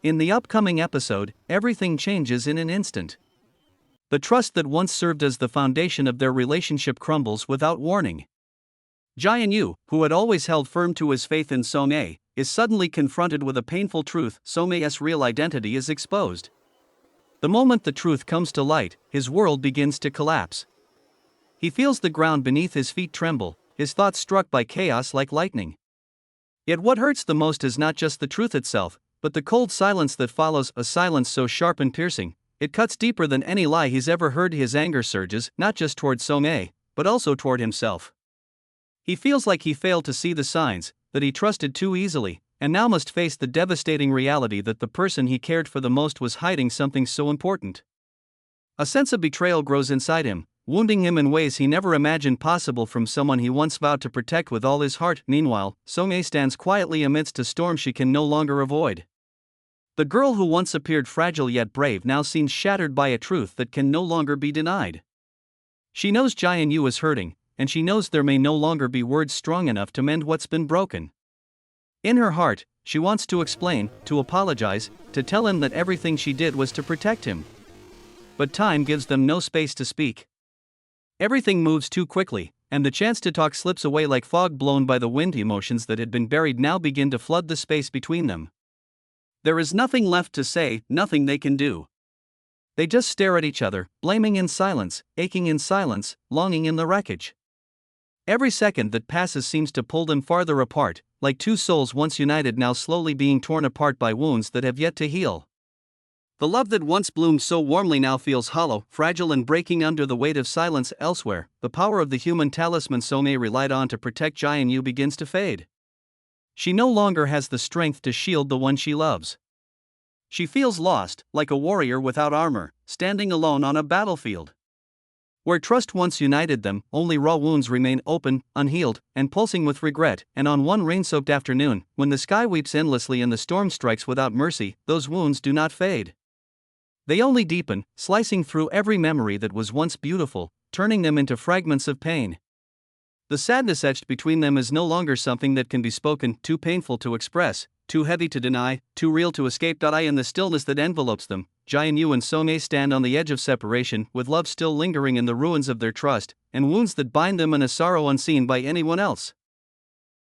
In the upcoming episode, everything changes in an instant. The trust that once served as the foundation of their relationship crumbles without warning. Gyeon-U, who had always held firm to his faith in Song-A, is suddenly confronted with a painful truth: Song-A's real identity is exposed. The moment the truth comes to light, his world begins to collapse. He feels the ground beneath his feet tremble, his thoughts struck by chaos like lightning. Yet what hurts the most is not just the truth itself, but the cold silence that follows, a silence so sharp and piercing, it cuts deeper than any lie he's ever heard. His anger surges, not just toward Song-A, but also toward himself. He feels like he failed to see the signs, that he trusted too easily, and now must face the devastating reality that the person he cared for the most was hiding something so important. A sense of betrayal grows inside him, wounding him in ways he never imagined possible from someone he once vowed to protect with all his heart. Meanwhile, Song-A stands quietly amidst a storm she can no longer avoid. The girl who once appeared fragile yet brave now seems shattered by a truth that can no longer be denied. She knows Gyeon-U is hurting, and she knows there may no longer be words strong enough to mend what's been broken. In her heart, she wants to explain, to apologize, to tell him that everything she did was to protect him. But time gives them no space to speak. Everything moves too quickly, and the chance to talk slips away like fog blown by the wind. Emotions that had been buried now begin to flood the space between them. There is nothing left to say, nothing they can do. They just stare at each other, blaming in silence, aching in silence, longing in the wreckage. Every second that passes seems to pull them farther apart, like two souls once united now slowly being torn apart by wounds that have yet to heal. The love that once bloomed so warmly now feels hollow, fragile, and breaking under the weight of silence elsewhere. The power of the human talisman Song-A relied on to protect Gyeon-U begins to fade. She no longer has the strength to shield the one she loves. She feels lost, like a warrior without armor, standing alone on a battlefield. Where trust once united them, only raw wounds remain open, unhealed, and pulsing with regret. And on one rain-soaked afternoon, when the sky weeps endlessly and the storm strikes without mercy, those wounds do not fade. They only deepen, slicing through every memory that was once beautiful, turning them into fragments of pain. The sadness etched between them is no longer something that can be spoken, too painful to express, too heavy to deny, too real to escape. In the stillness that envelopes them, Gyeon-U and Song-A stand on the edge of separation, with love still lingering in the ruins of their trust, and wounds that bind them in a sorrow unseen by anyone else.